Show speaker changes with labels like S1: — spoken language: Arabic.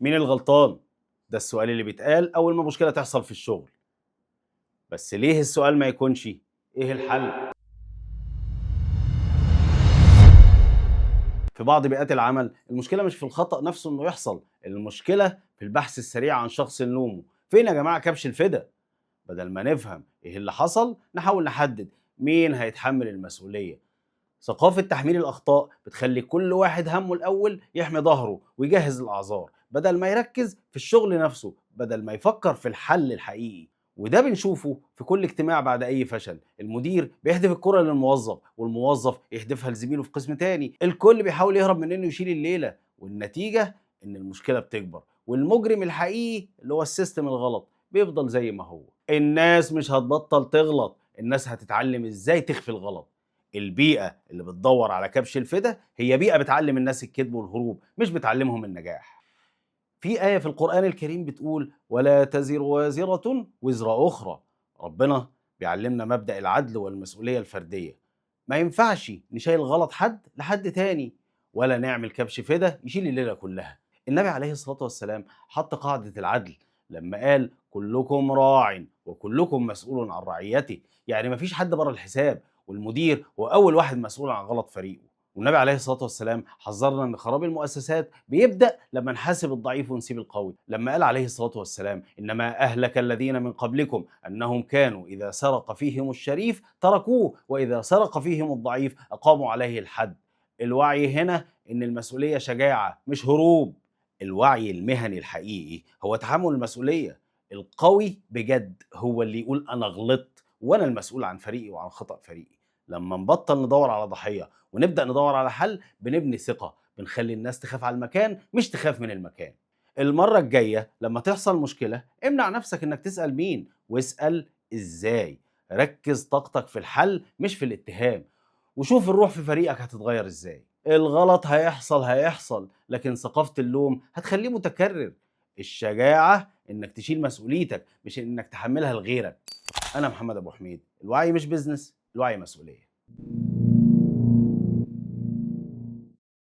S1: مين الغلطان؟ ده السؤال اللي بيتقال أول ما مشكلة تحصل في الشغل. بس ليه السؤال ما يكونش إيه الحل؟ في بعض بيئات العمل المشكلة مش في الخطأ نفسه إنه يحصل، المشكلة في البحث السريع عن شخص نلومه. فين يا جماعة كبش الفدا؟ بدل ما نفهم إيه اللي حصل نحاول نحدد مين هيتحمل المسؤولية. ثقافة تحميل الأخطاء بتخلي كل واحد همه الأول يحمي ظهره ويجهز الأعذار بدل ما يركز في الشغل نفسه، بدل ما يفكر في الحل الحقيقي. وده بنشوفه في كل اجتماع بعد أي فشل، المدير بيحدف الكرة للموظف والموظف يحدفها لزميله في قسم تاني، الكل بيحاول يهرب من إنه يشيل الليلة، والنتيجة إن المشكلة بتكبر والمجرم الحقيقي اللي هو السيستم الغلط بيفضل زي ما هو. الناس مش هتبطل تغلط، الناس هتتعلم إزاي تخفي الغلط. البيئة اللي بتدور على كبش الفدا هي بيئة بتعلم الناس الكذب والهروب، مش بتعلمهم النجاح. في آية في القرآن الكريم بتقول ولا تزر وازرة وزر أخرى. ربنا بيعلمنا مبدأ العدل والمسؤولية الفردية. ما ينفعش نشيل غلط حد لحد تاني، ولا نعمل كبش فدا يشيل الليلة كلها. النبي عليه الصلاة والسلام حط قاعدة العدل لما قال كلكم راع وكلكم مسؤول عن رعيته، يعني مفيش حد بره الحساب، والمدير هو أول واحد مسؤول عن غلط فريقه. والنبي عليه الصلاة والسلام حذرنا ان خراب المؤسسات بيبدأ لما نحاسب الضعيف ونسيب القوي، لما قال عليه الصلاة والسلام انما اهلك الذين من قبلكم انهم كانوا اذا سرق فيهم الشريف تركوه واذا سرق فيهم الضعيف اقاموا عليه الحد. الوعي هنا ان المسؤولية شجاعة مش هروب. الوعي المهني الحقيقي هو تحمل المسؤولية. القوي بجد هو اللي يقول انا غلطت وانا المسؤول عن فريقي وعن خطأ فريقي. لما نبطل ندور على ضحية ونبدأ ندور على حل بنبني ثقة، بنخلي الناس تخاف على المكان مش تخاف من المكان. المرة الجاية لما تحصل مشكلة امنع نفسك انك تسأل مين، واسأل ازاي. ركز طاقتك في الحل مش في الاتهام، وشوف الروح في فريقك هتتغير ازاي. الغلط هيحصل لكن ثقافة اللوم هتخليه متكرر. الشجاعة انك تشيل مسؤوليتك مش انك تحملها لغيرك. انا محمد ابو حميد، الوعي مش بيزنس، الوعي مسؤولية.